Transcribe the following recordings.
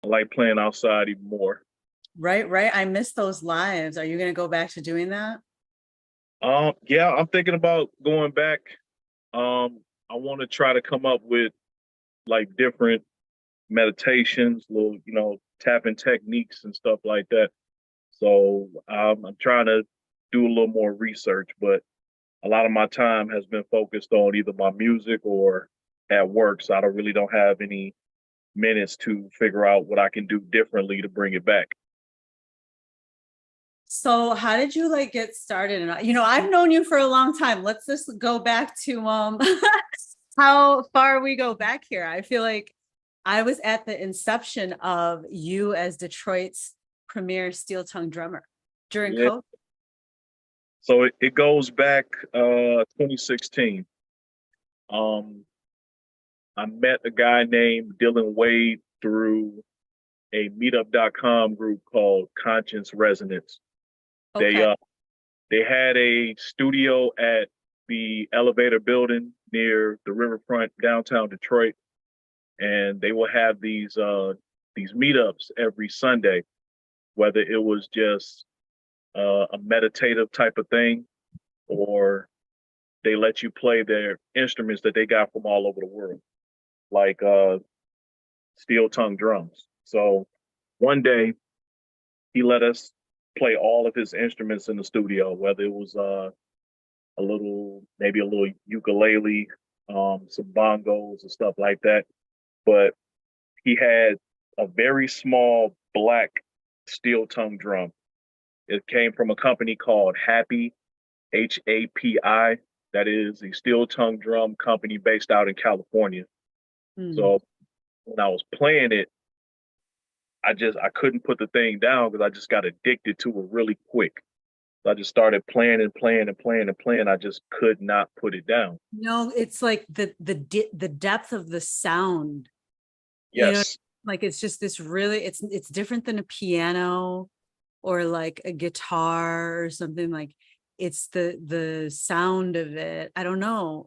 I like playing outside even more. Right, right. I miss those lives. Are you going to go back to doing that? Yeah, I'm thinking about going back. I want to try to come up with like different meditations, little, tapping techniques and stuff like that. So I'm trying to do a little more research, but a lot of my time has been focused on either my music or at work. So I don't have any minutes to figure out what I can do differently to bring it back. So how did you like get started? And I've known you for a long time. Let's just go back to how far we go back here. I feel like I was at the inception of you as Detroit's premier steel tongue drummer during Yeah. COVID. So it goes back 2016. Um, I met a guy named Dylan Wade through a meetup.com group called Conscience Resonance. They Okay. uh they had a studio at the elevator building near the riverfront downtown Detroit, and they will have these meetups every Sunday, whether it was just a meditative type of thing or they let you play their instruments that they got from all over the world, like steel tongue drums. So one day he let us play all of his instruments in the studio, whether it was maybe a little ukulele, some bongos and stuff like that. But he had a very small black steel tongue drum. It came from a company called Happy, HAPI. That is a steel tongue drum company based out in California. Hmm. So when I was playing it, I couldn't put the thing down because I just got addicted to it really quick. So I just started playing and playing and playing and playing. I just could not put it down. No, it's like the depth of the sound, you know, Yes. like it's just this really it's different than a piano or like a guitar or something. Like it's the sound of it. I don't know.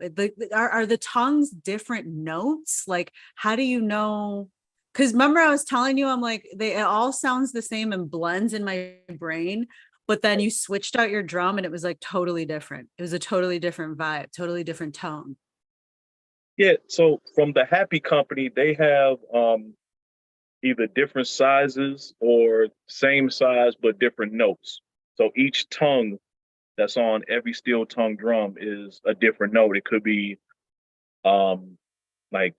Are the tongues different notes? Like how do you know? Because remember I was telling you, I'm like it all sounds the same and blends in my brain, but then you switched out your drum and it was like totally different. It was a totally different vibe, totally different tone. Yeah. So from the Happy Company, they have either different sizes or same size but different notes. So each tongue that's on every steel tongue drum is a different note. It could be um, like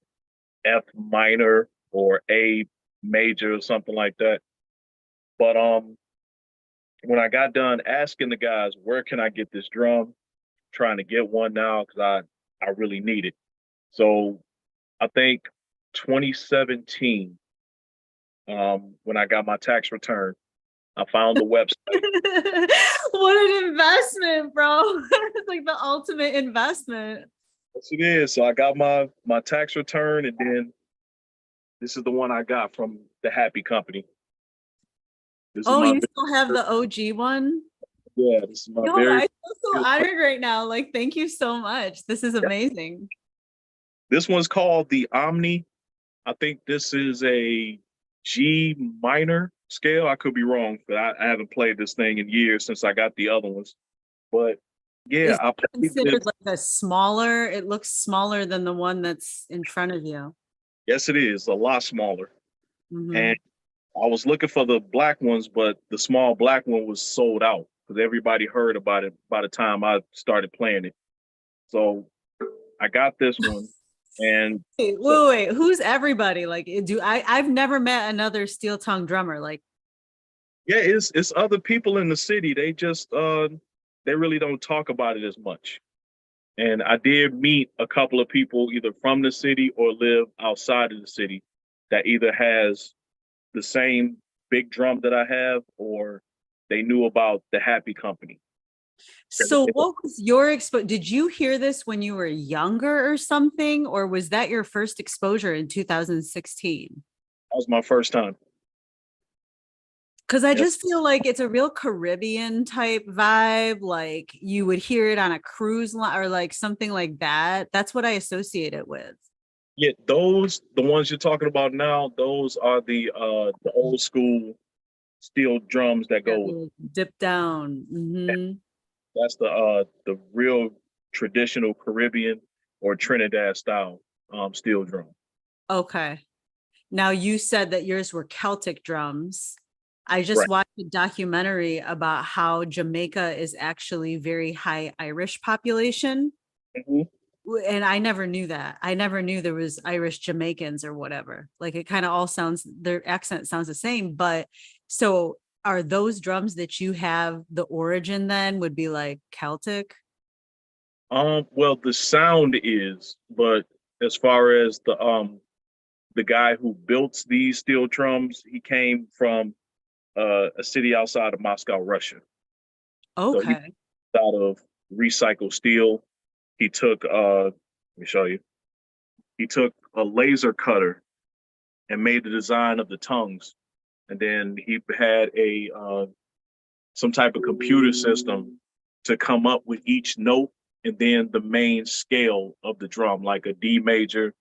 F minor or A major or something like that. But when I got done asking the guys, where can I get this drum? Trying to get one now because I really need it. So I think 2017, when I got my tax return, I found the website. What an investment, bro. It's like the ultimate investment. Yes, it is. So I got my tax return, and then this is the one I got from the Happy Company. This is Oh, my you still have the OG one? yeah. This is my Yo, very I feel so honored right now. Like, thank you so much. This is amazing. this one's called the Omni. I think this is a G minor scale. I could be wrong, but I haven't played this thing in years since I got the other ones. But yeah, Is I it played this. considered like a smaller? It looks smaller than the one that's in front of you. Yes, it is a lot smaller. And Hmm. I was looking for the black ones, but the small black one was sold out because everybody heard about it by the time I started playing it. So I got this one, and Wait, so wait, wait. Who's everybody? Like, I've never met another steel tongue drummer. Like, yeah, it's other people in the city. They really don't talk about it as much. And I did meet a couple of people either from the city or live outside of the city that either has the same big drum that I have or they knew about the Happy Company. so what was your did you hear this when you were younger or something, or was that your first exposure in 2016? That was my first time. Because I Yes. just feel like it's a real Caribbean type vibe. Like you would hear it on a cruise line or like something like that. That's what I associate it with. Yeah, the ones you're talking about now, those are the old school steel drums that Yeah, go with. the dip down. That's the real traditional Caribbean or Trinidad style steel drum. Okay. Now you said that yours were Celtic drums. I just Right. watched a documentary about how Jamaica is actually very high Irish population. Mhm. And I never knew that. I never knew there was Irish Jamaicans or whatever. Like it kind of all sounds, their accent sounds the same. But so are those drums that you have, the origin then would be like Celtic? Well, the sound is, but as far as the guy who built these steel drums, he came from a city outside of Moscow, Russia. So he Okay. out of recycled steel. He took let me show you. He took a laser cutter and made the design of the tongues, and then he had a some type of computer system to come up with each note and then the main scale of the drum, like a D major,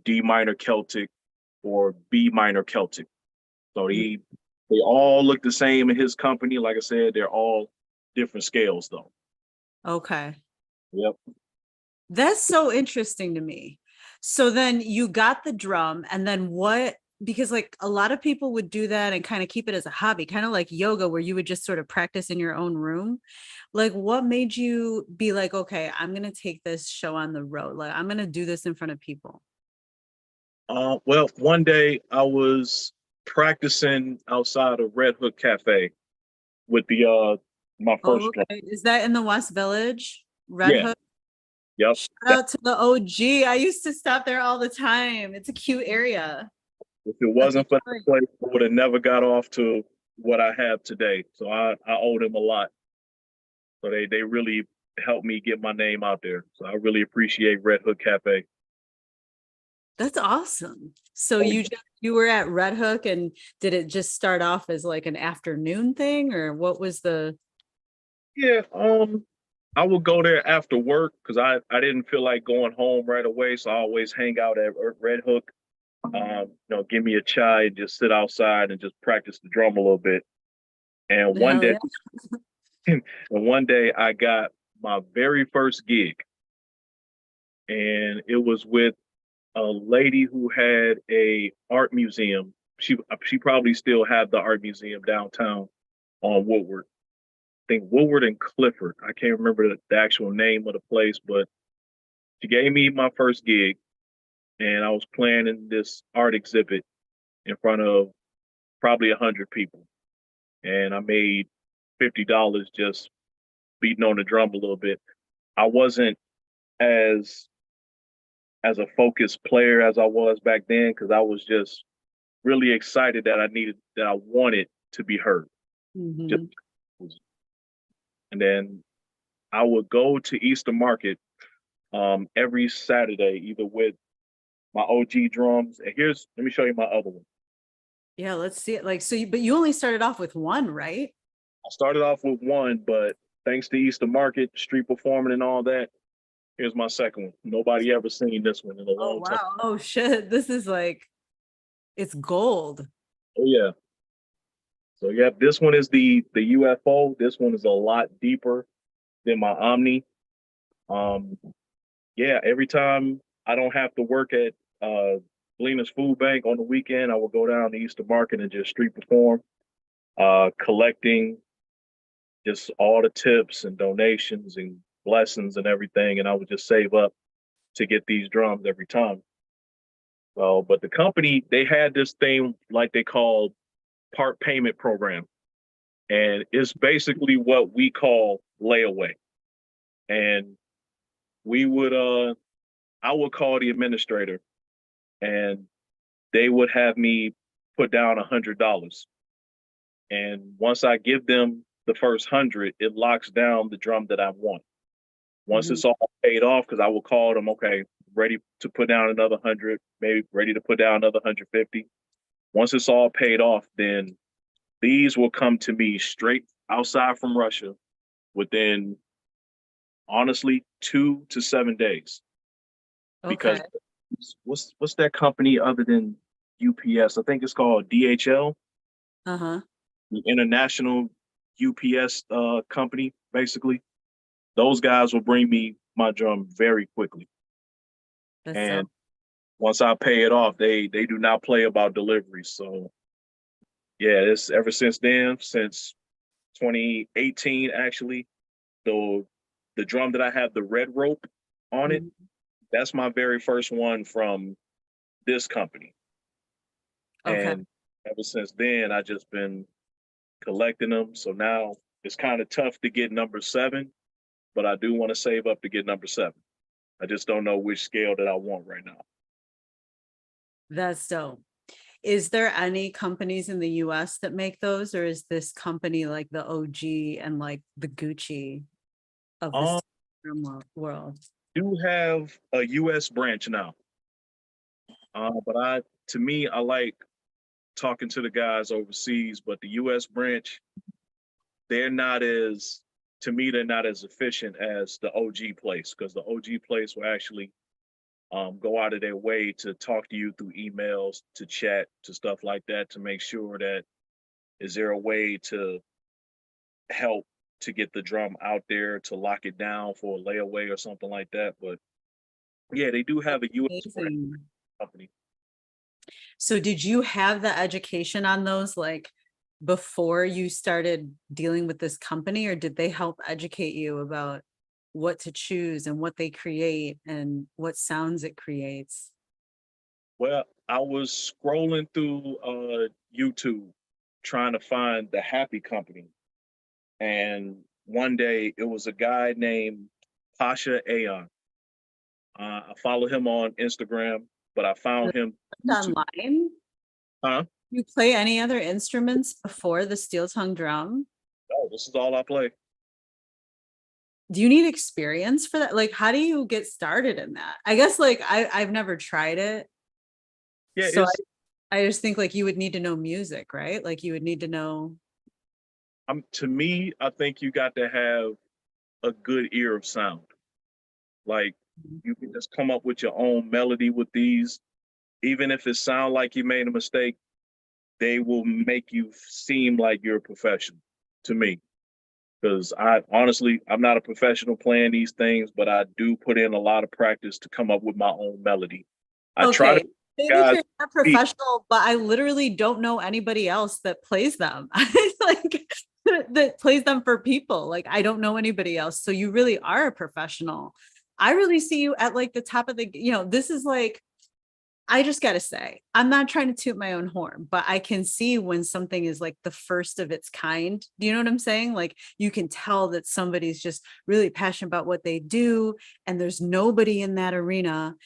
D minor Celtic, or B minor Celtic. So they all look the same in his company. Like I said, they're all different scales though. Okay. Yep. That's so interesting to me. So then you got the drum, and then what? Because like a lot of people would do that and kind of keep it as a hobby, kind of like yoga, where you would just sort of practice in your own room. Like, what made you be like, okay, I'm going to take this show on the road? Like, I'm going to do this in front of people. Well, one day I was practicing outside of Red Hook Cafe with the my Oh, first drum. okay. Is that in the West Village? Red Yeah. Hook? Yep. Shout out to the OG. I used to stop there all the time. It's a cute area If it of wasn't for that Detroit. place, I would have never got off to what I have today. So I owe them a lot. So they really helped me get my name out there. So I really appreciate Red Hook Cafe. That's awesome. So Oh, you were at Red Hook, and did it just start off as like an afternoon thing, or what was the? yeah. I would go there after work because I didn't feel like going home right away. So I always hang out at Red Hook. Give me a chai and just sit outside and just practice the drum a little bit. And one Hell day, yeah. and one day I got my very first gig, and it was with a lady who had a art museum. She probably still had the art museum downtown on Woodward. I think Woodward and Clifford. I can't remember the actual name of the place, but she gave me my first gig, and I was playing in this art exhibit in front of probably 100 people, and I made $50 just beating on the drum a little bit. I wasn't as as a focused player as I was back then because I was just really excited that I wanted to be heard. Just Mhm. and then I would go to Easter Market every Saturday, either with my OG drums. And let me show you my other one. Yeah, let's see it. Like, so but you only started off with one, right? I started off with one, but thanks to Easter Market, street performing and all that, here's my second one. Nobody ever seen this one in a Oh long time. wow. Oh shit. This is like it's gold. Oh yeah. So yeah, this one is the UFO. This one is a lot deeper than my Omni. Um, yeah, every time I don't have to work at Glena's Food Bank on the weekend, I will go down to Easter Market and just street perform, collecting just all the tips and donations and blessings and everything, and I would just save up to get these drums every time. Well, but the company they had this thing like they called part payment program, and it's basically what we call layaway. And we would I would call the administrator, and they would have me put down $100. And once I give them the first 100, it locks down the drum that I want. Once Mhm. it's all paid off, because I will call them, okay, ready to put down another 100, maybe ready to put down another 150. Once it's all paid off, then these will come to me straight outside from Russia within honestly 2 to 7 days, because Okay. what's that company other than UPS? I think it's called DHL, Uh-huh. the International UPS company, basically. Those guys will bring me my drum very quickly. That's so And once I pay it off, they do not play about delivery. So yeah, it's ever since then, since 2018 actually, the the drum that I have the red rope on it, mhm. that's my very first one from this company. Okay. And ever since then, I just been collecting them. So now it's kind of tough to get number 7, but I do want to save up to get number 7. I just don't know which scale that I want right now. That's dope. Is there any companies in the US that make those, or is this company like the OG and like the Gucci of Um, this world? do have a US branch now. But to me, I like talking to the guys overseas, but the US branch, they're not as, to me, they're not as efficient as the OG place, because the OG place will actually go out of their way to talk to you through emails, to chat, to stuff like that, to make sure that is there a way to help to get the drum out there to lock it down for a layaway or something like that. But yeah, they do have a US brand Amazing. company. So did you have the education on those like before you started dealing with this company, or did they help educate you about what to choose and what they create and what sounds it creates? Well, I was scrolling through YouTube trying to find the Happy Company, and one day it was a guy named Pasha Aon. I follow him on Instagram, but I found him YouTube. Online? Huh? You play any other instruments before the steel tongue drum? Oh, this is all I play. Do you need experience for that? Like, how do you get started in that? I guess like I've never tried it. Yeah, So it's I just think like you would need to know music, right? Like you would need to know. to me, I think you got to have a good ear of sound. Like you can just come up with your own melody with these, even if it sound like you made a mistake, they will make you seem like you're a professional to me. Because I honestly, I'm not a professional playing these things, but I do put in a lot of practice to come up with my own melody. I try to Okay, maybe guys you're not beat. professional, but I literally don't know anybody else that plays them. Like that plays them for people. Like I don't know anybody else. So you really are a professional. I really see you at like the top of the, this is like, I just got to say, I'm not trying to toot my own horn, but I can see when something is like the first of its kind. Do you know what I'm saying? Like you can tell that somebody's just really passionate about what they do, and there's nobody in that arena,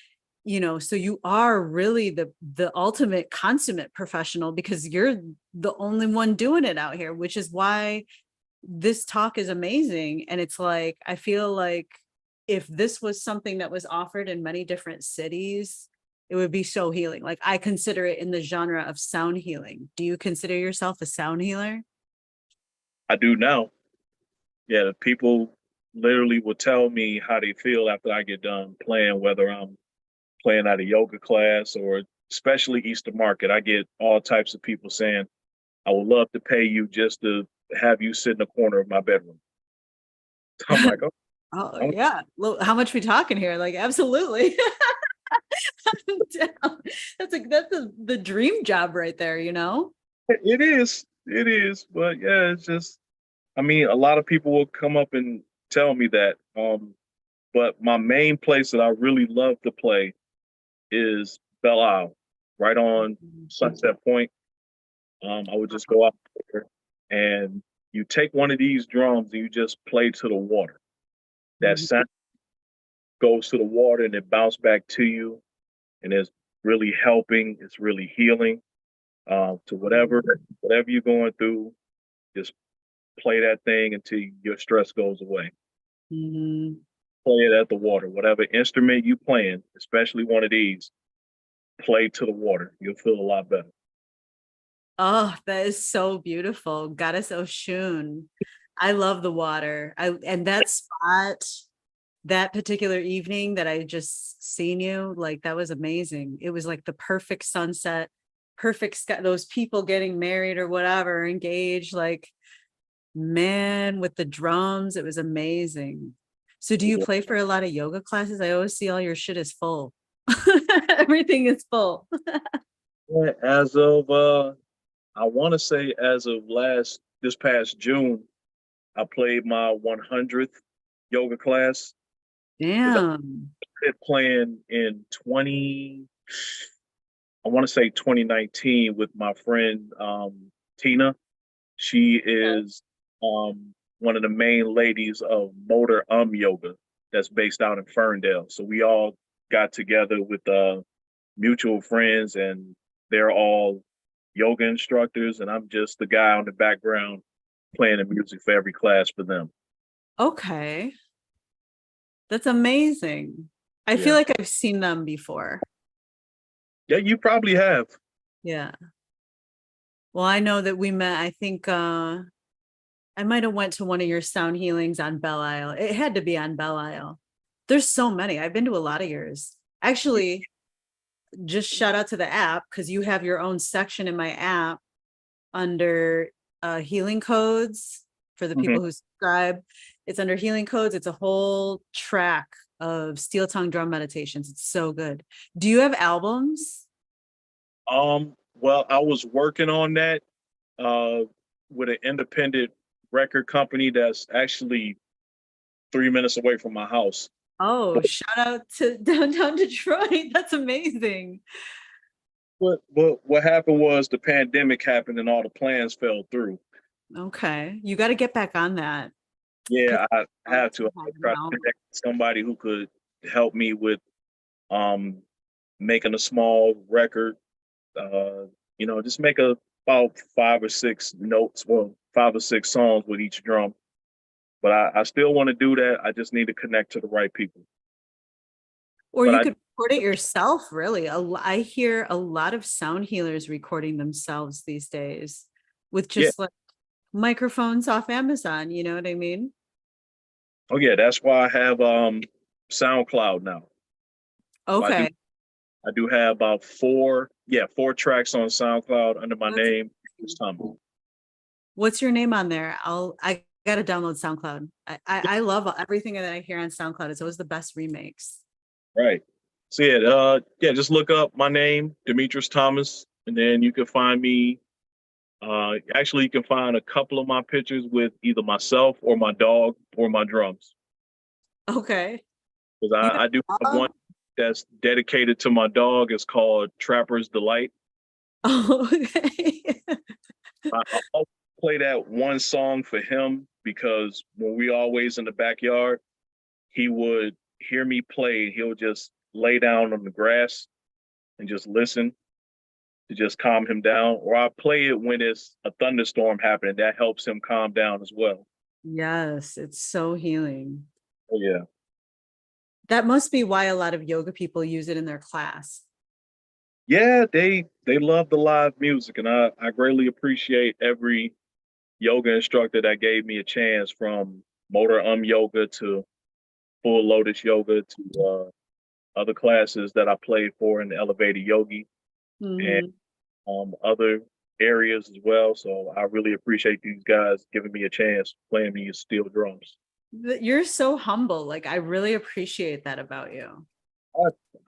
so you are really the ultimate consummate professional because you're the only one doing it out here, which is why this talk is amazing. And it's like, I feel like if this was something that was offered in many different cities, it would be so healing. Like I consider it in the genre of sound healing. Do you consider yourself a sound healer? I do now. Yeah, the people literally will tell me how they feel after I get done playing, whether I'm playing at a yoga class or especially Easter Market. I get all types of people saying, I would love to pay you just to have you sit in the corner of my bedroom. I'm like, oh, Oh I'm yeah. How much we talking here? Like absolutely. I'm down. That's the dream job right there, you know? it is. It is. But yeah, it's just, I mean, a lot of people will come up and tell me that. But my main place that I really love to play is Belle Isle, right on Sunset Point. I would just go out there and you take one of these drums and you just play to the water. That Mhm. sound goes to the water and it bounces back to you, and it's really helping. It's really healing to whatever you're going through. Just play that thing until your stress goes away. Mhm. Play it at the water, whatever instrument you playing, especially one of these. Play to the water. You'll feel a lot better. Oh, that is so beautiful. Goddess Oshun. I love the water. And that spot. that particular evening that I just seen you, like that was amazing. It was like the perfect sunset, perfect sky, those people getting married or whatever, engaged, like man, with the drums, it was amazing. So do you play for a lot of yoga classes? I always see all your shit is full. Everything is full. Yeah, as of I want to say as of this past June, I played my 100th yoga class because I Damn. started playing in 20, I want to say 2019 with my friend Tina. She is one of the main ladies of Motor Yoga that's based out in Ferndale. So we all got together with mutual friends, and they're all yoga instructors, and I'm just the guy on the background playing the music for every class for them. Okay. That's amazing. I feel Yeah. like I've seen them before. Yeah, you probably have. Yeah. Well, I know that we met, I think I might have went to one of your sound healings on Belle Isle. It had to be on Belle Isle. There's so many. I've been to a lot of yours. Actually, just shout out to the app because you have your own section in my app under healing codes for the Mhm. people who subscribe. It's under healing codes. It's a whole track of steel tongue drum meditations. It's so good. Do you have albums? Well, I was working on that uh, with an independent record company that's actually 3 minutes away from my house. Oh, shout out to downtown Detroit. That's amazing. What happened was the pandemic happened and all the plans fell through. Okay. You got to get back on that. Yeah, I Because have to. I try to connect with somebody who could help me with um making a small record. Just make about 5 or 6 notes, well, 5 or 6 songs with each drum. But I still want to do that. I just need to connect to the right people. Or But you I could record it yourself, really. I hear a lot of sound healers recording themselves these days with Yeah. just like microphones off Amazon. You know what I mean? Oh yeah, that's why I have SoundCloud now. So Okay. I do have about 4 tracks on SoundCloud under my That's name, Demetrius amazing. Thomas. What's your name on there? I gotta download SoundCloud. I love everything that I hear on SoundCloud. It's always the best remakes. Right. So just look up my name, Demetrius Thomas, and then you can find me. Actually, you can find a couple of my pictures with either myself or my dog or my drums. Okay. Because You got I do a have one dog? that's dedicated to my dog. It's called Trapper's Delight. Oh, okay. I always play that one song for him because when we always in the backyard, he would hear me play. He'll just lay down on the grass and just listen to just calm him down. Or I play it when it's a thunderstorm happening. That helps him calm down as well. Yes, it's so healing. Oh, yeah. That must be why a lot of yoga people use it in their class. Yeah, they love the live music, and I greatly appreciate every yoga instructor that gave me a chance, from motor yoga to full lotus yoga to other classes that I played for in the elevated yogi and Mhm. other areas as well. So I really appreciate these guys giving me a chance playing me steel drums. You're so humble. Like, I really appreciate that about you.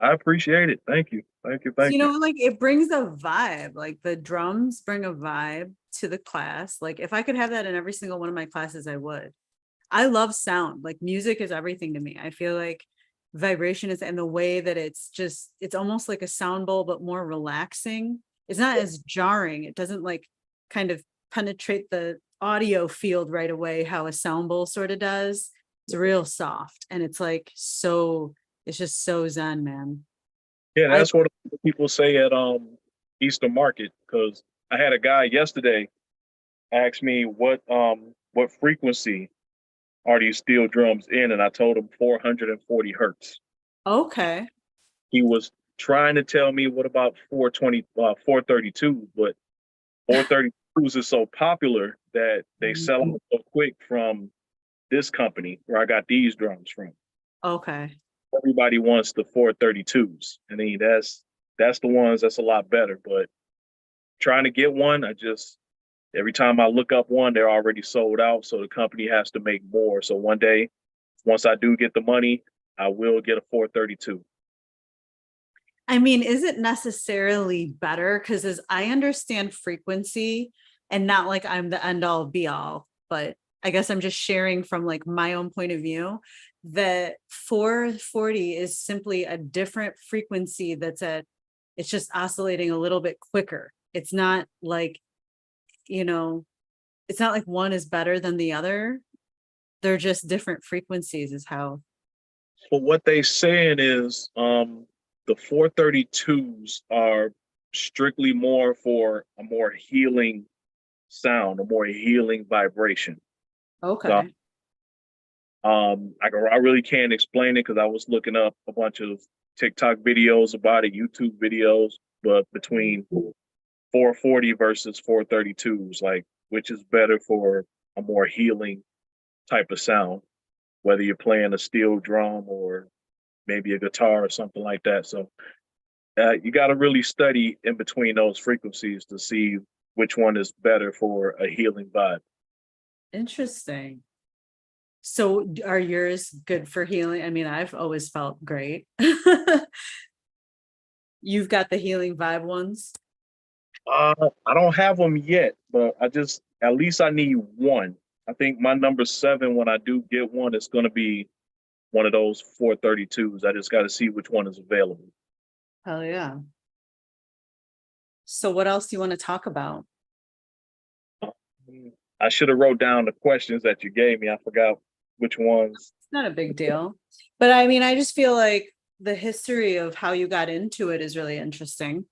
I appreciate it. Thank you. Thank you. So, Thank you. like it brings a vibe. Like the drums bring a vibe to the class. Like if I could have that in every single one of my classes, I would. I love sound. Like music is everything to me. I feel like vibration is, and the way that it's almost like a sound bowl, but more relaxing. It's not as jarring. It doesn't like kind of penetrate the audio field right away, how a sound bowl sort of does. It's real soft and it's like it's just so zen, man. Yeah, I that's what people say at Eastern Market, because I had a guy yesterday ask me what frequency are these steel drums in, and I told him 440 hertz. Okay. He was trying to tell me what about 432, but 432s is so popular that they sell Mhm. out so quick from this company where I got these drums from. Okay. Everybody wants the 432s. I mean, that's the ones that's a lot better. But trying to get one, every time I look up one, they're already sold out. So the company has to make more. So one day, once I do get the money, I will get a 432. I mean, is it necessarily better? Because as I understand frequency, and not like I'm the end all be all, but I guess I'm just sharing from like my own point of view that 440 is simply a different frequency it's just oscillating a little bit quicker. It's not like, you know, it's not like one is better than the other. They're just different frequencies, is how. But what they saying is the 432s are strictly more for a more healing sound, a more healing vibration. So Okay. I really can't explain it because I was looking up a bunch of TikTok videos about it, YouTube videos, but between 440 versus 432s, like which is better for a more healing type of sound, whether you're playing a steel drum or maybe a guitar or something like that. So you got to really study in between those frequencies to see which one is better for a healing vibe. Interesting. So are yours good for healing? I mean, I've always felt great. You've got the healing vibe ones. I don't have them yet, but at least I need one. I think my number 7, when I do get one, it's going to be one of those 432s. I just got to see which one is available. Hell yeah. So what else do you want to talk about? I should have wrote down the questions that you gave me. I forgot which ones. It's not a big deal. But I mean, I just feel like the history of how you got into it is really interesting.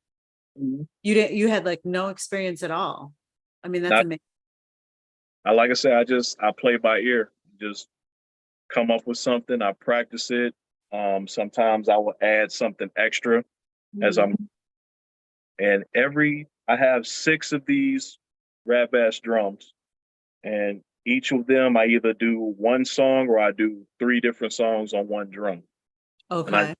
Mhm. You had like no experience at all. I mean, that's Not, amazing. like I said, I play by ear. Just come up with something. I practice it. Sometimes I will add something extra as Mhm. I'm. And I have 6 of these rap bass drums, and each of them I either do one song or I do 3 different songs on one drum. And Okay.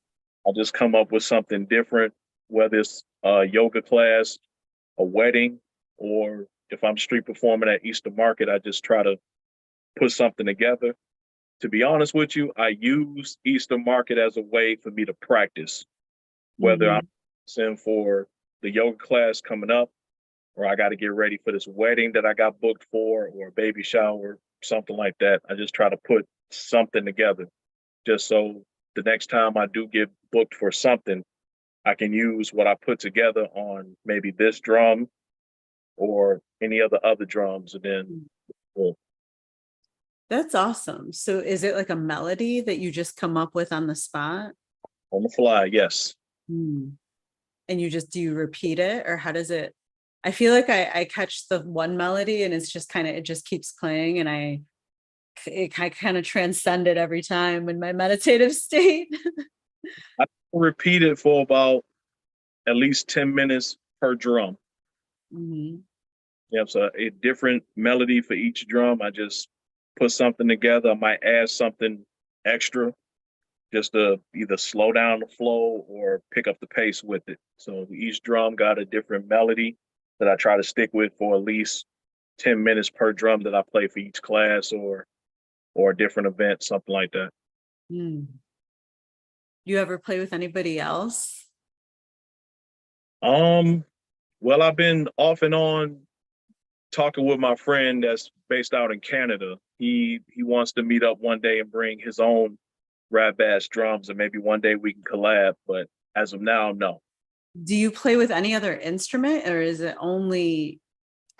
I just come up with something different, whether it's a yoga class, a wedding, or if I'm street performing at Easter Market, I just try to put something together. To be honest with you, I use Easter Market as a way for me to practice, whether I'm Mhm. in for the yoga class coming up, or I got to get ready for this wedding that I got booked for, or a baby shower, something like that. I just try to put something together just so the next time I do get booked for something, I can use what I put together on maybe this drum or any of the other drums. And then, well, That's awesome. So is it like a melody that you just come up with on the spot? on the fly, yes. Hmm. And do you repeat it, or how does it? I feel like I catch the one melody and it just keeps playing, and I kind of transcend it every time in my meditative state. I repeat it for about at least 10 minutes per drum. Mhm. Yeah, so a different melody for each drum. I just put something together. I might add something extra just to either slow down the flow or pick up the pace with it. So each drum got a different melody that I try to stick with for at least 10 minutes per drum that I play for each class or a different event, something like that. Mm. You ever play with anybody else? Um, well, I've been off and on talking with my friend that's based out in Canada. He wants to meet up one day and bring his own rap bass drums, and maybe one day we can collab. But as of now, no. Do you play with any other instrument, or is it only?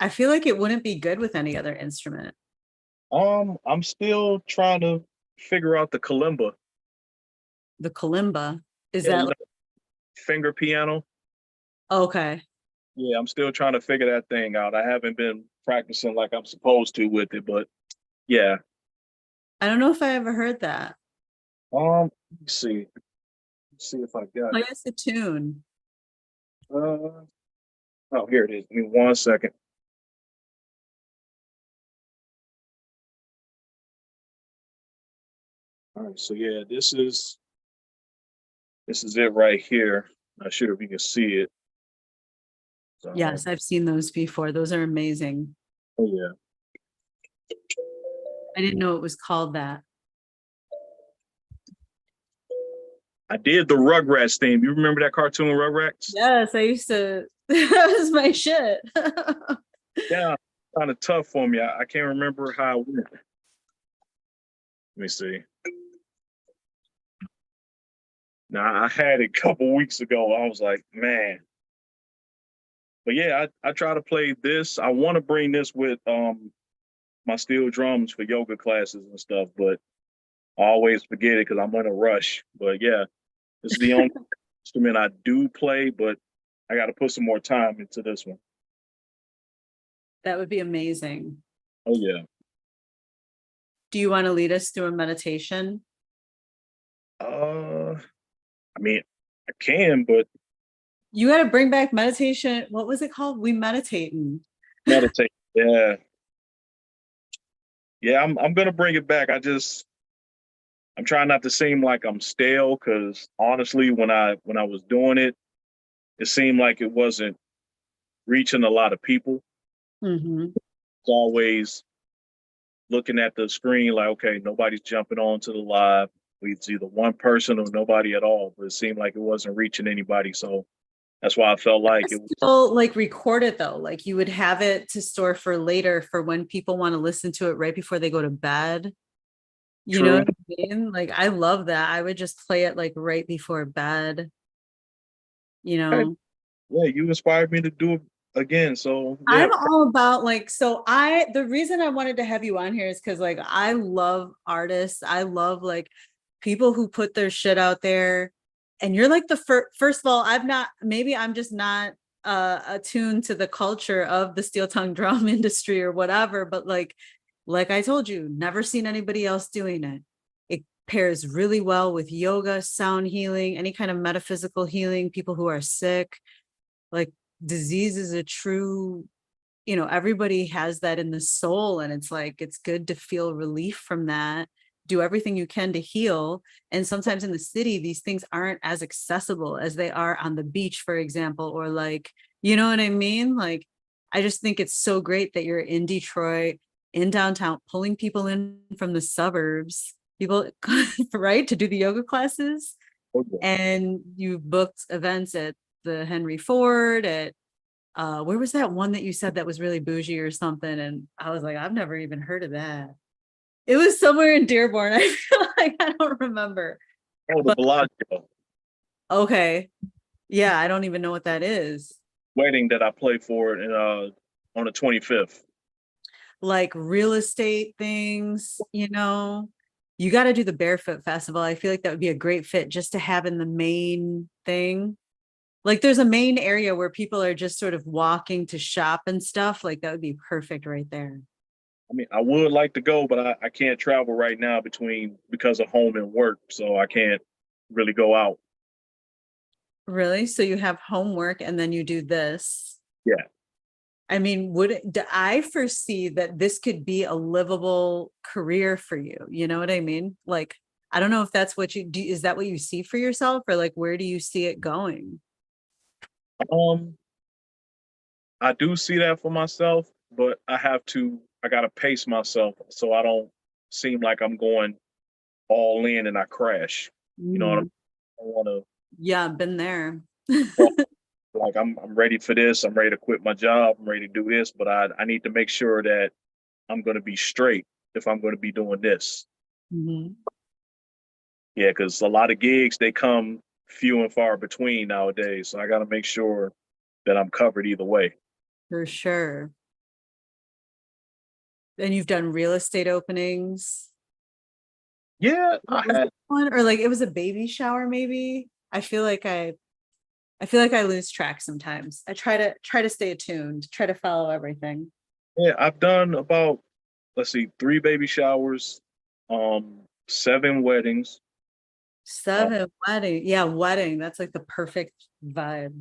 I feel like it wouldn't be good with any other instrument. I'm still trying to figure out the kalimba. The kalimba, is Yeah, that like, finger piano. okay? Yeah, I'm still trying to figure that thing out. I haven't been practicing like I'm supposed to with it, but yeah. I don't know if I ever heard that. Let me see. Let's see if I got Play it. us a tune. Uh, oh, here it is. Give me one second. All right, so yeah, this is it right here. Not sure if you can see it. So, Yes, I've seen those before. Those are amazing. oh yeah, I didn't know it was called that. I did the Rugrats theme. You remember that cartoon Rugrats? Yes, I used to. That was my shit. Yeah, kind of tough for me. I can't remember how it went. Let me see. Now I had it a couple weeks ago. I was like, man. But yeah, I try to play this. I want to bring this with my steel drums for yoga classes and stuff, but I always forget it because I'm in a rush. But yeah, this is the only instrument I do play, but I got to put some more time into this one. That would be amazing. Oh yeah. Do you want to lead us through a meditation? I mean, I can, but You got to bring back meditation. What was it called? We meditating. meditate. Yeah, yeah. I'm gonna bring it back. I'm trying not to seem like I'm stale because honestly, when I was doing it, it seemed like it wasn't reaching a lot of people. Mm-hmm. It's always looking at the screen like, okay, nobody's jumping on to the live. It's either one person or nobody at all. But it seemed like it wasn't reaching anybody. So that's why I felt like it was Still like record it though. Like you would have it to store for later for when people want to listen to it right before they go to bed. You know true. what I mean? Like I love that. I would just play it like right before bed, you Hey, know. yeah, you inspired me to do it again. So yeah, I'm all about like, so the reason I wanted to have you on here is because like I love artists. I love like people who put their shit out there. And you're like the first of all, maybe I'm just not attuned to the culture of the steel tongue drum industry or whatever, but like I told you, never seen anybody else doing it. It pairs really well with yoga, sound healing, any kind of metaphysical healing, people who are sick. Like disease is a true, everybody has that in the soul, and it's like it's good to feel relief from that. Do everything you can to heal. And sometimes in the city these things aren't as accessible as they are on the beach, for example, or like, you know what I mean? Like I just think it's so great that you're in Detroit, in downtown, pulling people in from the suburbs, people right, to do the yoga classes. okay. And you've booked events at the Henry Ford, at where was that one that you said that was really bougie or something? And I was like, I've never even heard of that. It was somewhere in Dearborn. I feel like I don't remember. Oh, the But Bellagio okay. Yeah, I don't even know what that is. wedding that I played for in on the 25th. Like real estate things, you got to do the Barefoot Festival. I feel like that would be a great fit just to have in the main thing. Like there's a main area where people are just sort of walking to shop and stuff. Like that would be perfect right there. I mean, I would like to go, but I can't travel right now because of home and work, so I can't really go out. Really? So you have homework and then you do this. Yeah. I mean, do I foresee that this could be a livable career for you? You know what I mean? Like, I don't know if that's what you do. Is that what you see for yourself, or like, where do you see it going? Um, I do see that for myself, but I gotta pace myself so I don't seem like I'm going all in and I crash. You know what Mhm. I want Yeah, I've been there. to like I'm ready for this. I'm ready to quit my job. I'm ready to do this, but I need to make sure that I'm going to be straight if I'm going to be doing this. Mhm. Yeah, because a lot of gigs they come few and far between nowadays. So I got to make sure that I'm covered either way. For sure. And you've done real estate openings. Yeah, What was that one? Or like it was a baby shower, maybe. I feel like I lose track sometimes. I try to stay attuned, try to follow everything. I've done about, let's see, 3 baby showers, 7 weddings. Uh, 7 wedding. Yeah, wedding. That's like the perfect vibe.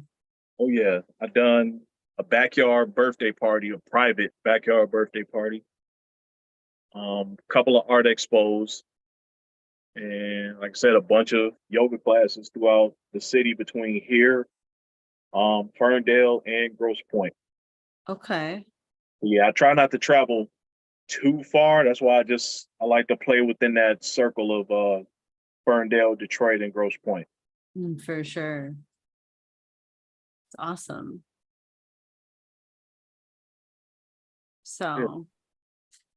oh yeah, I've done a backyard birthday party, a private backyard birthday party. Couple of art expos. and like I said, a bunch of yoga classes throughout the city between here, Ferndale, and Grosse Pointe. Okay. Yeah, I try not to travel too far. That's why I like to play within that circle of Ferndale, Detroit, and Grosse Pointe. For sure. It's awesome. Yeah. So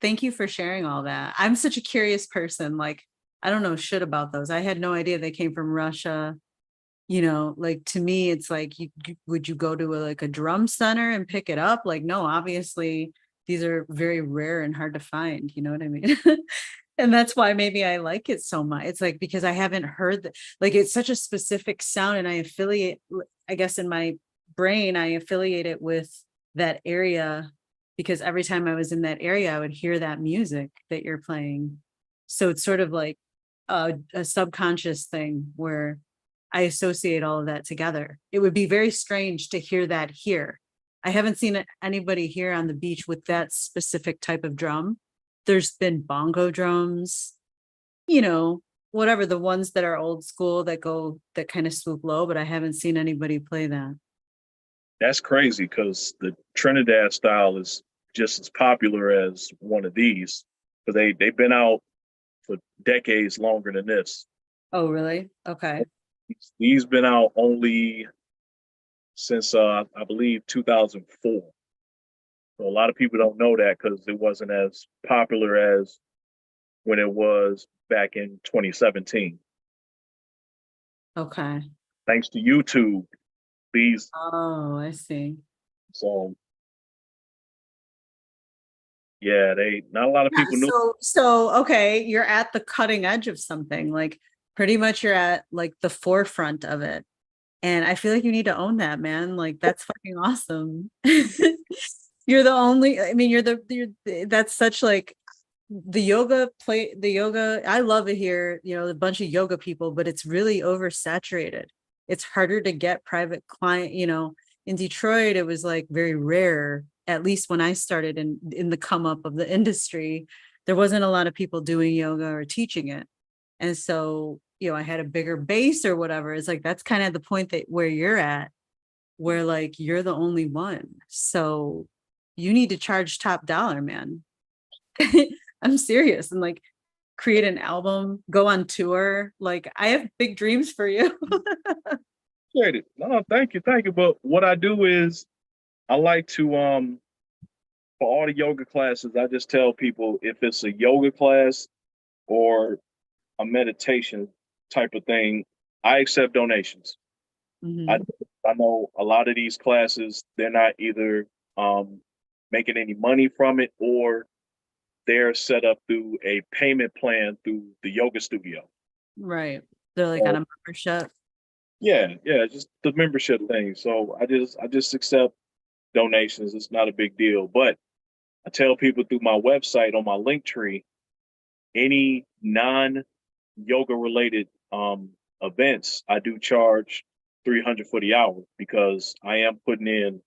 thank you for sharing all that. I'm such a curious person. Like, I don't know shit about those. I had no idea they came from Russia. Like to me, it's like, would you go to like a drum center and pick it up? Like, no, obviously these are very rare and hard to find. You know what I mean? And that's why maybe I like it so much. It's like, because I haven't heard that, like, it's such a specific sound, and I affiliate, I guess in my brain, I affiliate it with that area, because every time I was in that area, I would hear that music that you're playing. So it's sort of like a subconscious thing where I associate all of that together. It would be very strange to hear that here. I haven't seen anybody here on the beach with that specific type of drum. There's been bongo drums, whatever, the ones that are old school that kind of swoop low, but I haven't seen anybody play that. That's crazy because the Trinidad style is just as popular as one of these, because they've been out for decades longer than this. Oh, really? Okay. He's been out only since I believe 2004. So a lot of people don't know that because it wasn't as popular as when it was back in 2017. Okay. Thanks to YouTube, these Oh, I see. so yeah, they not a lot of Yeah, people knew. so okay, you're at the cutting edge of something. Like pretty much you're at like the forefront of it. And I feel like you need to own that, man. Like that's fucking awesome. You're the only, I mean, that's such like the yoga. I love it here, a bunch of yoga people, but it's really oversaturated. It's harder to get private client, in Detroit, it was like very rare, at least when I started in the come up of the industry, there wasn't a lot of people doing yoga or teaching it. And so, I had a bigger base or whatever. It's like, that's kind of the point that where you're at, where like you're the only one. So you need to charge top dollar, man. I'm serious. And like create an album, go on tour. Like I have big dreams for you. Appreciate it. No, thank you. But what I do is I like to for all the yoga classes, I just tell people if it's a yoga class or a meditation type of thing, I accept donations. I Mhm. I know a lot of these classes, they're not either making any money from it or they're set up through a payment plan through the yoga studio. Right. They're like on So a membership. yeah, just the membership thing. So I just accept donations. It's not a big deal. But I tell people through my website on my link tree, any non yoga related events, I do charge 300 for the hour because I am putting in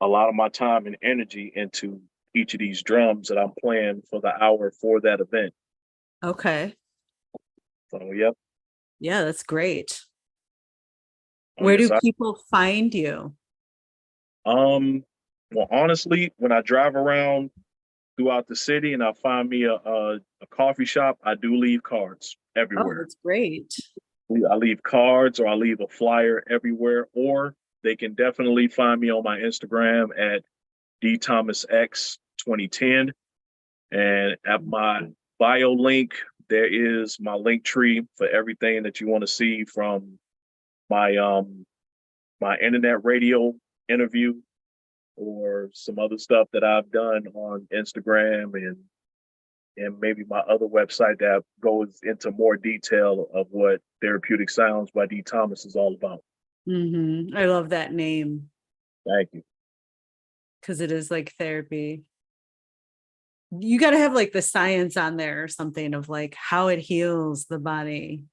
a lot of my time and energy into each of these drums that I'm playing for the hour for that event. Okay. So yep. Yeah, that's great. Oh Where yes. do people find you? Um well honestly, when I drive around throughout the city and I find me a coffee shop, I do leave cards Oh, everywhere. that's great. I leave cards or I leave a flyer everywhere, or they can definitely find me on my Instagram at dthomasx2010. And at my bio link, there is my link tree for everything that you want to see from my my internet radio interview or some other stuff that I've done on Instagram and maybe my other website that goes into more detail of what Therapeutic Sounds by D. Thomas is all about. I love that name Thank you. because it is like therapy. You got to have like the science on there or something of like how it heals the body,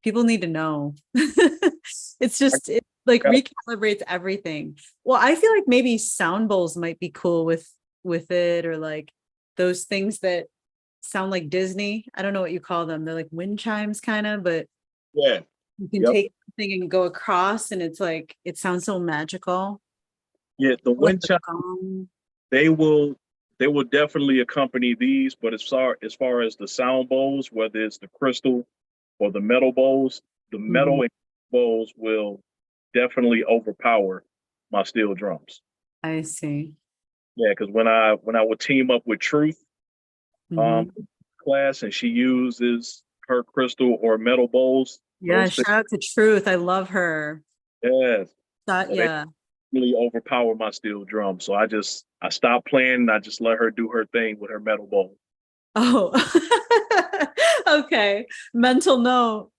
people need to know. It's just, it like I recalibrates everything. Well, I feel like maybe sound bowls might be cool with it, or like those things that sound like Disney. I don't know what you call them. They're like wind chimes kind of, but Yeah. you can Yep. take something and go across and it's like, it sounds so magical. Yeah. The Like wind the chime, gong. they will they will definitely accompany these, but as far as the sound bowls, whether it's the crystal or the metal bowls, the Mhm. metal and bowls will definitely overpower my steel drums. I see. Yeah, because when I would team up with Truth Mhm. class and she uses her crystal or metal bowls, Yeah, those things, shout out to Truth. I love her. yes, they Yeah. really overpower my steel drum. So I stopped playing and I just let her do her thing with her metal bowl. Oh, okay. Mental note.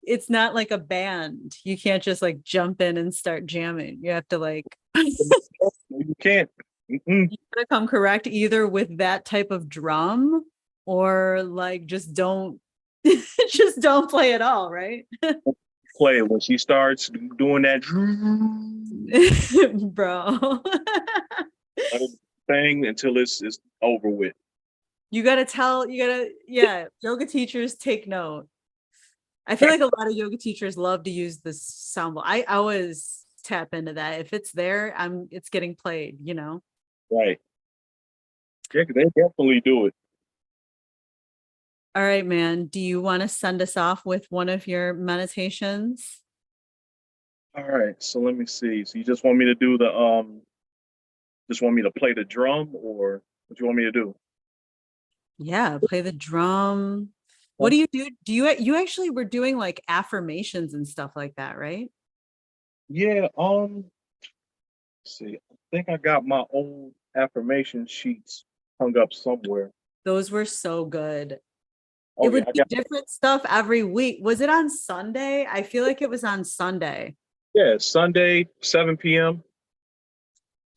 It's not like a band. You can't just like jump in and start jamming. You have to like You can't. Mm-mm. you gotta come correct either with that type of drum or like just don't just don't play at all, right? Play when she starts doing that Bro. thing until it's over with. Yeah, yoga teachers take note. I feel like a lot of yoga teachers love to use this sound bowl. I always tap into that. If it's there, it's getting played, you know. Right. Yeah, 'cause they definitely do it. All right, man. Do you want to send us off with one of your meditations? All right. So let me see. So you just want me to do just want me to play the drum or what you want me to do? Yeah, play the drum. What Huh? do you do? You actually were doing like affirmations and stuff like that, right? Yeah, let's see. I think I got my old affirmation sheets hung up somewhere. Those were so good. It Oh yeah, would I be got different stuff every week. Was it on Sunday? I feel like it was on Sunday. yeah, Sunday, 7 p.m.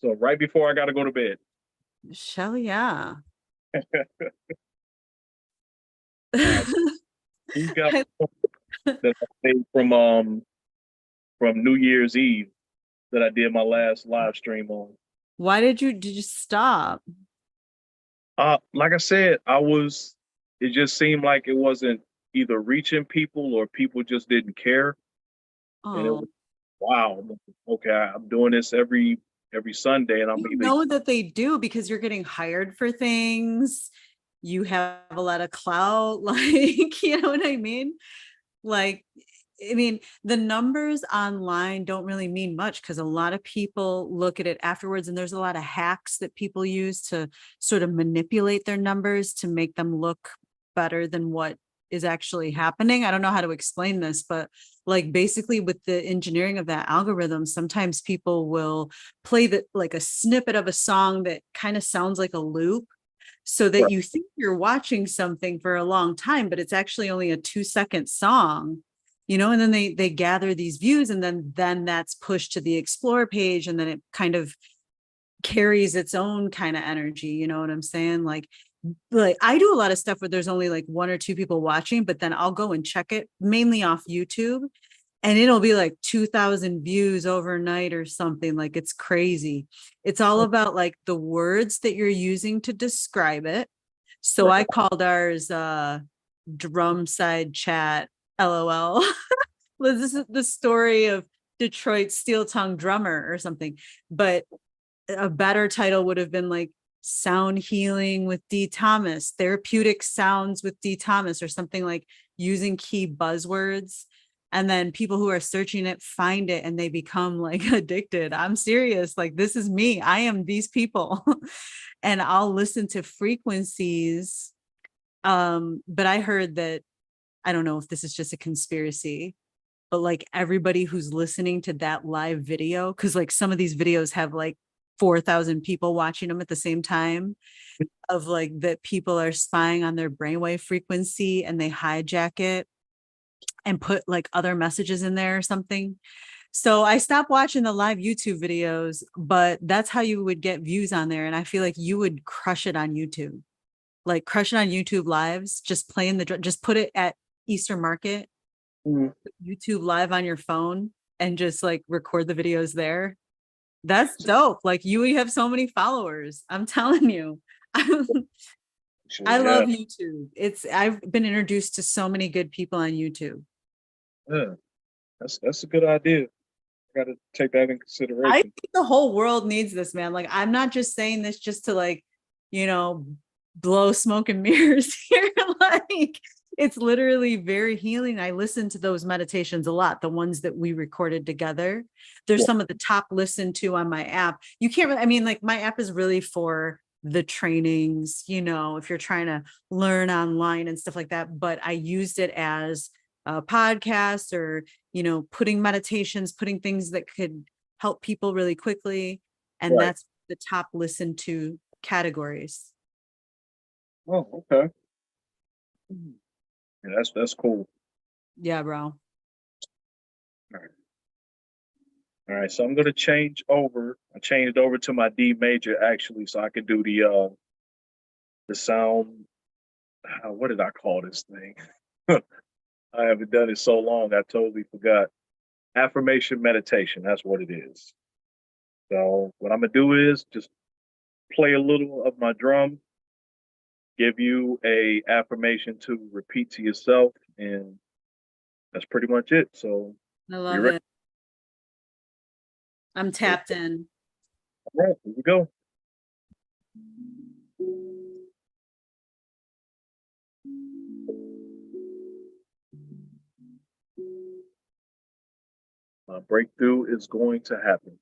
So right before I gotta go to bed. Shell, yeah. All right. You got I- one that I made from New Year's Eve that I did my last live stream on. Why did you stop? Like I said, it just seemed like it wasn't either reaching people or people just didn't care. And it Oh, was, wow, okay, I'm doing this every Sunday and I'm you either, know that they do because you're getting hired for things. You have a lot of clout, like, you know what I mean? Like, I mean, the numbers online don't really mean much because a lot of people look at it afterwards, and there's a lot of hacks that people use to sort of manipulate their numbers to make them look better than what is actually happening. I don't know how to explain this, but like basically with the engineering of that algorithm, sometimes people will play like a snippet of a song that kind of sounds like a loop so that right, you think you're watching something for a long time, but it's actually only a 2-second song, you know, and then they gather these views and then that's pushed to the explore page and then it kind of carries its own kind of energy, you know what I'm saying? Like I do a lot of stuff where there's only like 1 or 2 people watching, but then I'll go and check it mainly off YouTube and it'll be like 2,000 views overnight or something. Like it's crazy. It's all about like the words that you're using to describe it. So I right. called ours drum side chat LOL. This is the story of Detroit steel tongue drummer or something. But a better title would have been like sound healing with D. Thomas, therapeutic sounds with D. Thomas, or something like using key buzzwords. And then people who are searching it find it and they become like addicted. I'm serious. Like, this is me. I am these people. And I'll listen to frequencies. But I heard that, I don't know if this is just a conspiracy, but like everybody who's listening to that live video, because like some of these videos have like 4,000 people watching them at the same time, of like that people are spying on their brainwave frequency and they hijack it and put like other messages in there or something. So I stopped watching the live YouTube videos, but that's how you would get views on there. And I feel like you would crush it on YouTube, like crush it on YouTube lives, just playing just put it at Easter Market, Mhm. YouTube live on your phone and just like record the videos there. That's dope. Like you have so many followers. I'm telling you. I Yeah, love YouTube. I've been introduced to so many good people on YouTube. yeah, that's a good idea. I got to take that in I consideration. think the whole world needs this, man. Like, I'm not just saying this just to like, you know, blow smoke and mirrors here. Like, it's literally very healing. I listen to those meditations a lot, the ones that we recorded together. There's Yeah, some of the top listened to on my app. You can't really, I mean, like, my app is really for the trainings, if you're trying to learn online and stuff like that. But I used it as a podcast or, putting meditations, putting things that could help people really quickly. And right. that's the top listened to categories. Oh, okay. Yeah, that's cool. Yeah, bro. All right. All right, so I'm gonna change over. I changed over to my D major actually, so I could do the sound. What did I call this thing? I haven't done it so long. I totally forgot. Affirmation meditation. That's what it is. So what I'm gonna do is just play a little of my drum, give you a affirmation to repeat to yourself, and that's pretty much it. So I you love ready? it. I'm tapped in. All right, here we go. My breakthrough is going to happen.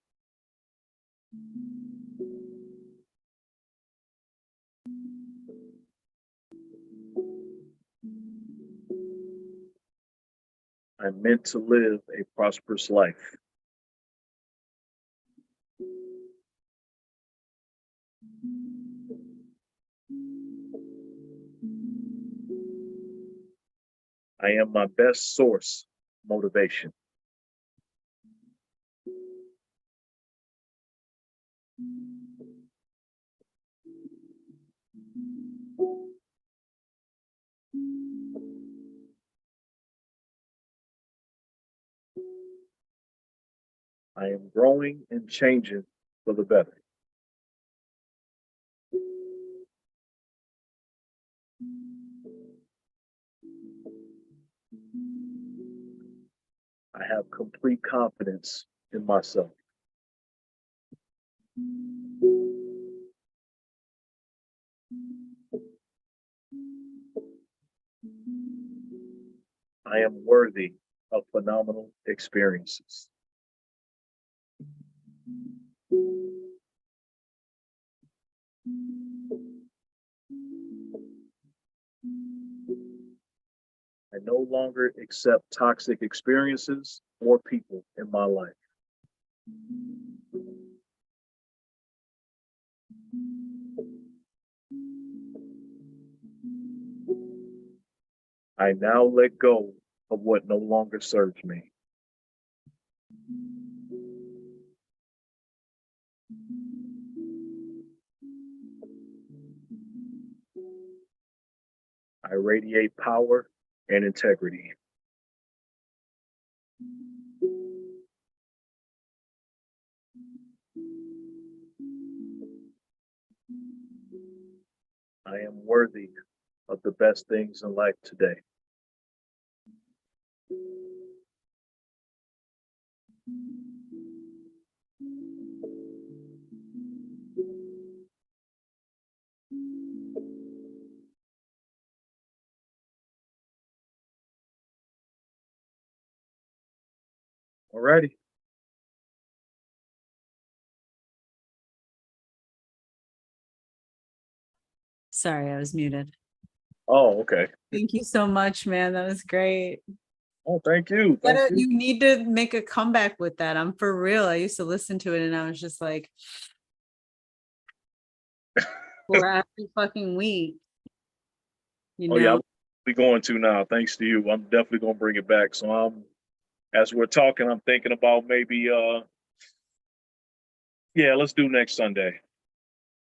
I'm meant to live a prosperous life. I am my best source motivation. I am growing and changing for the better. I have complete confidence in myself. I am worthy of phenomenal experiences. I no longer accept toxic experiences or people in my life. I now let go of what no longer serves me. I radiate power and integrity. I am worthy of the best things in life today. Alrighty. Sorry, I was muted. Oh, okay. Thank you so much, man. That was great. Oh, thank you. Thank you. You need to make a comeback with that. I'm for real. I used to listen to it and I was just like, for every fucking week, you Oh, yeah, know? I'm going to now. Thanks to you. I'm definitely going to bring it back. So as we're talking, I'm thinking about maybe, yeah, let's do next Sunday.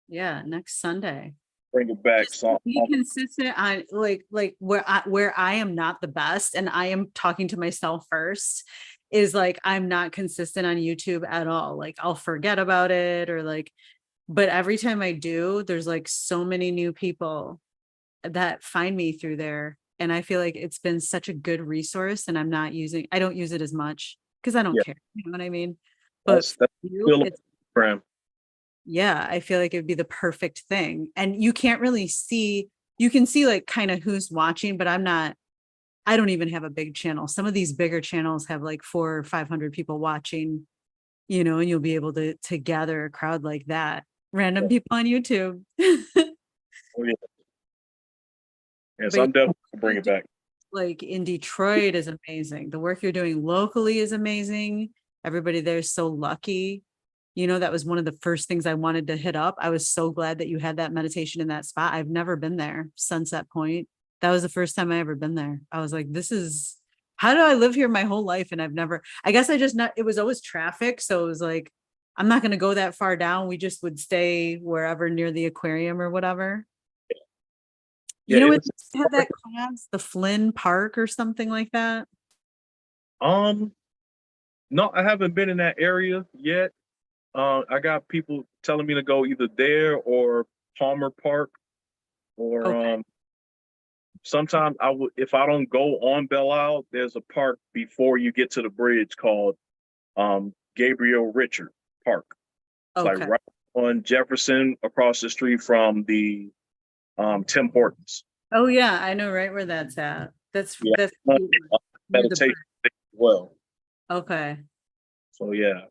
Yeah, next Sunday. Bring it back. Just So, be consistent on like where I am not the best and I am talking to myself first is like I'm not consistent on YouTube at all. Like I'll forget about it or like, but every time I do, there's like so many new people that find me through there. And I feel like it's been such a good resource, and I don't use it as much because I don't Yeah, care. You know what I mean? But for that's you, still a it's, program. yeah, I feel like it'd be the perfect thing. And you can't really see, you can see like kind of who's watching, but I don't even have a big channel. Some of these bigger channels have like 400 or 500 people watching, and you'll be able to gather a crowd like that. Random people on YouTube. Oh, yeah. Yes, But I'm definitely gonna bring you it do, back. like in Detroit is amazing. The work you're doing locally is amazing. Everybody there is so lucky. That was one of the first things I wanted to hit up. I was so glad that you had that meditation in that spot. I've never been there, Sunset Point. That was the first time I ever been there. I was like, this is, how do I live here my whole life? And I've never, I guess I just not, it was always traffic. So it was like, I'm not going to go that far down. We just would stay wherever near the aquarium or whatever. Yeah, It it's have that class, the Flynn Park or something like that. um no, I haven't been in that area yet. I got people telling me to go either there or Palmer Park, or Okay. sometimes I would, if I don't go on Belle Isle, there's a park before you get to the bridge called Gabriel Richard Park. It's like Okay. right on Jefferson, across the street from the Tim Hortons. Oh yeah, I know right where that's at. Yeah, That's uh, near the meditation bridge. as well. Okay. So yeah,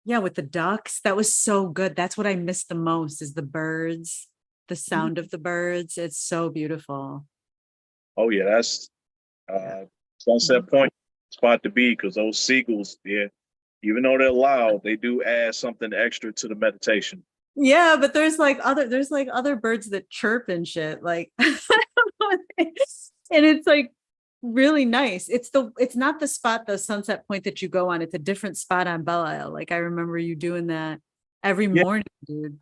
Yeah, with the ducks. That was so good. That's what I miss the most is the birds, the sound of the birds. It's so beautiful. oh yeah, that's Yeah. Sunset Point spot to be, because those seagulls, yeah, even though they're loud, they do add something extra to the meditation. Yeah, but there's like other birds that chirp and shit. Like and it's like really nice. It's not the spot, the Sunset Point that you go on. It's a different spot on Belle Isle. Like I remember you doing that every Yeah. morning, dude.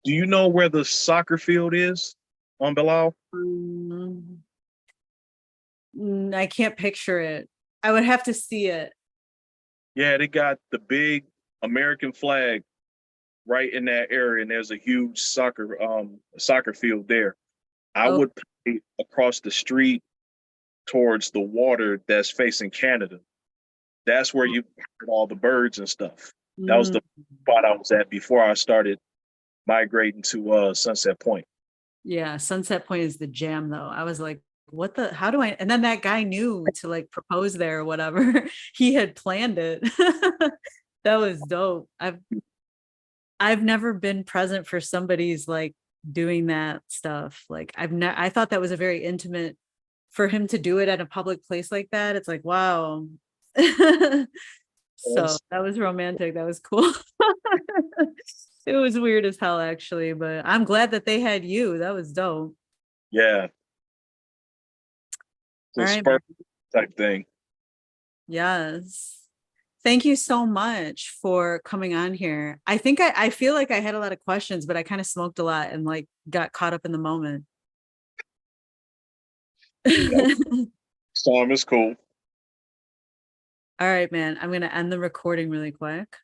Do you know where the soccer field is on Belle Isle? Mm, I can't picture it. I would have to see it. Yeah, they got the big American flag right in that area, and there's a huge soccer field there. I Oh, would play across the street towards the water that's facing Canada. That's where you heard all the birds and stuff. That was mm, the spot I was at before I started migrating to Sunset Point. yeah. Sunset Point is the jam though. I was like, what the, how do I, and then that guy knew to like propose there or whatever. He had planned it. That was dope. I've never been present for somebody's like doing that stuff. Like I thought that was a very intimate for him to do it at a public place like that. It's like, wow. So Yes. that was romantic. That was cool. It was weird as hell actually, but I'm glad that they had you. That was dope. Yeah, All the right, man. Spurs type thing. Yes. Thank you so much for coming on here. I feel like I had a lot of questions, but I kind of smoked a lot and like got caught up in the moment. Yeah, Storm is cool. All right, man. I'm going to end the recording really quick.